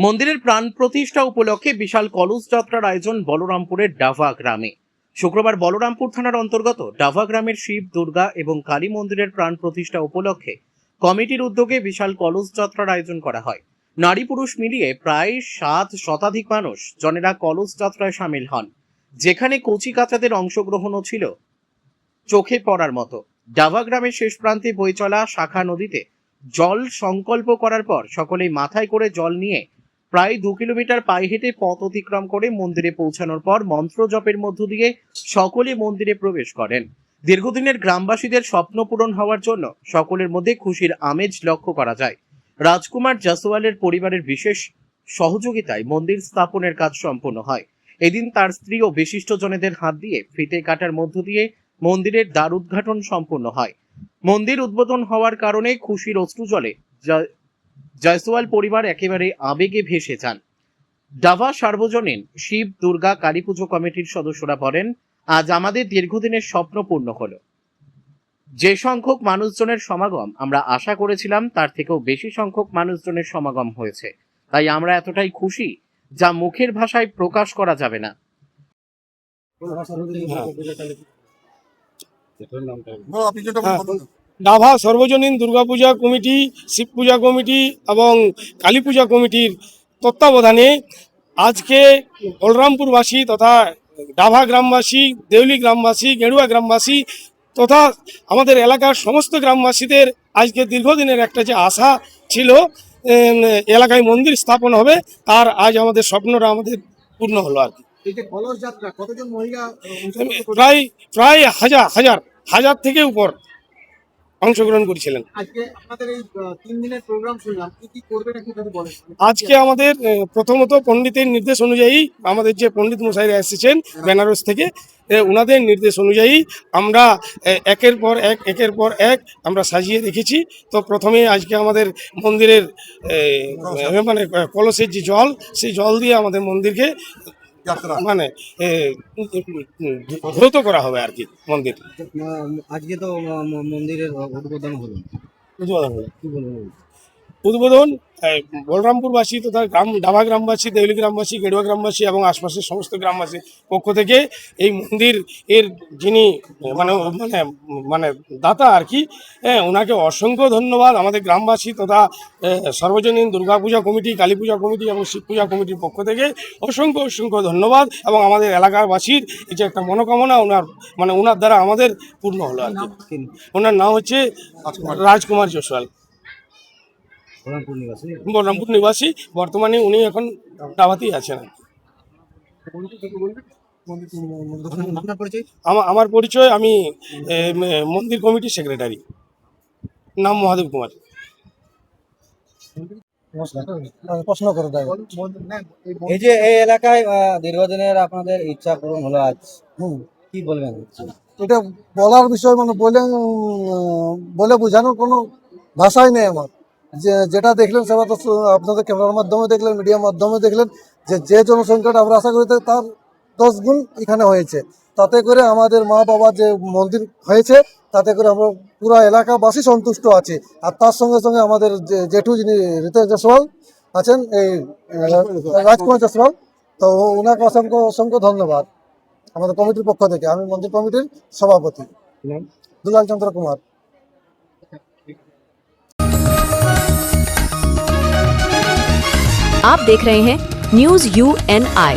মন্দিরের প্রাণ প্রতিষ্ঠা উপলক্ষে বিশাল কলস যাত্রার আয়োজন বলরামপুরের ডাভা গ্রামে। শুক্রবার বলরামপুর থানার অন্তর্গত ডাভা গ্রামের শিব, দুর্গা এবং কালী মন্দিরের প্রাণ প্রতিষ্ঠা উপলক্ষে কমিটির উদ্যোগে বিশাল কলস যাত্রার আয়োজন করা হয়। নারী পুরুষ মিলিয়ে প্রায় 7 শতাধিক মানুষ জনেরা কলস যাত্রায় সামিল হন, যেখানে কচি কাচাদের অংশগ্রহণও ছিল চোখে পড়ার মতো। ডাভা গ্রামের শেষ প্রান্তে বয়ে চলা শাখা নদীতে জল সংকল্প করার পর সকলেই মাথায় করে জল নিয়ে প্রায় 2 কিলোমিটার পায়ে হেঁটে পথ অতিক্রম করে মন্দিরে পৌঁছানোর পর মন্ত্র জপের মধ্য দিয়ে সকলে মন্দিরে প্রবেশ করেন। দীর্ঘদিনের গ্রামবাসীদের স্বপ্ন পূরণ হওয়ার জন্য সকলের মধ্যে খুশির আমেজ লক্ষ্য করা যায়। রাজকুমার জাসওয়ালের পরিবারের বিশেষ সহযোগিতায় মন্দির স্থাপনের কাজ সম্পন্ন হয়। এদিন তার স্ত্রী ও বিশিষ্টজনেদের হাত দিয়ে ফিতে কাটার মধ্য দিয়ে মন্দিরের দ্বার উদ্ঘাটন সম্পন্ন হয়। মন্দির উদ্বোধন হওয়ার কারণে খুশির অশ্রুজলে জয়সওয়াল পরিবার একেবারে আবেগে ভেসে যান। ডাভা সার্বজনীন শিব, দুর্গা, কালী পুজো কমিটির সদস্যরা বলেন, আজ আমাদের দীর্ঘদিনের স্বপ্ন পূর্ণ হলো। যে সংখ্যক মানুষজনের সমাগম আমরা আশা করেছিলাম তার থেকেও বেশি সংখ্যক মানুষজনের সমাগম হয়েছে, তাই আমরা এতটাই খুশি যা মুখের ভাষায় প্রকাশ করা যাবে না। ডাভা সর্বজনীন দুর্গাপূজা কমিটি, শিব পূজা কমিটি এবং কালী পূজা কমিটির তত্ত্বাবধানে আজকে বলরামপুরবাসী তথা ডাভা গ্রামবাসী, দেউলি গ্রামবাসী, গেরুয়া গ্রামবাসী তথা আমাদের এলাকার সমস্ত গ্রামবাসীদের আজকে দীর্ঘদিনের একটা যে আশা ছিল এলাকায় মন্দির স্থাপন হবে, তার আজ আমাদের স্বপ্নটা আমাদের পূর্ণ হলো আর কি। প্রায় হাজার থেকে উপর অংশগ্রহণ করেছিলেন। আজকে আমাদের প্রথমত পণ্ডিতের নির্দেশ অনুযায়ী, আমাদের যে পণ্ডিত মশাইরা এসেছেন বেনারস থেকে, ওনাদের নির্দেশ অনুযায়ী আমরা একের পর এক আমরা সাজিয়ে রেখেছি। তো প্রথমে আজকে আমাদের মন্দিরের মানে কলসের যে জল, সেই জল দিয়ে আমাদের মন্দিরকে মানে দ্রুত করা হবে আর কি। মন্দির আজকে তো মন্দিরের উদ্বোধন হলো, কি বলবেন? উদ্বোধন বলরামপুরবাসী তথা ডাভা গ্রামবাসী, দেউলি গ্রামবাসী, গেরুয়া গ্রামবাসী এবং আশপাশের সমস্ত গ্রামবাসীর পক্ষ থেকে এই মন্দির এর যিনি মানে মানে মানে দাতা আর কি, ওনাকে অসংখ্য ধন্যবাদ। আমাদের গ্রামবাসী তথা সর্বজনীন দুর্গাপূজা কমিটি, কালী পূজা কমিটি এবং শিব পূজা কমিটির পক্ষ থেকে অসংখ্য ধন্যবাদ। এবং আমাদের এলাকাবাসীর এই যে একটা মনোকামনা ওনার দ্বারা আমাদের পূর্ণ হলো আর কি। ওনার নাম হচ্ছে রাজকুমার জাসওয়াল, বলরামপুর নিবাসী। বর্তমানে উনি এখন ডাভাতেই আছেন। আমার পরিচয়, আমি মন্দির কমিটির সেক্রেটারি, নাম মহাদেব কুমার। প্রশ্ন করে দেয়, এই যে এই এলাকায় দীর্ঘদিনের আপনাদের ইচ্ছা পূরণ হলো আজ, কি বলবেন? এটা বলার বিষয়, মানে বলে বোঝানোর কোনো ভাষাই নেই আমার। যেটা দেখলেন সেটা তো আপনাদের ক্যামেরার মাধ্যমে দেখলেন, মিডিয়ার মাধ্যমে দেখলেন, যে জনসংখ্যাটা আমরা আশা করি তার 10 গুণ এখানে হয়েছে। তাতে করে আমাদের মা বাবার যে মন্দির হয়েছে, তাতে করে আমরা পুরো এলাকাবাসী সন্তুষ্ট আছি। আর তার সঙ্গে সঙ্গে আমাদের জেঠু যিনি রিতেশ জাসওয়াল আছেন, এই রাজকুমার জাসওয়াল, তো ওনাকে অসংখ্য ধন্যবাদ আমাদের কমিটির পক্ষ থেকে। আমি মন্দির কমিটির সভাপতি দুলাল চন্দ্র কুমার। आप देख रहे हैं न्यूज़ UNI।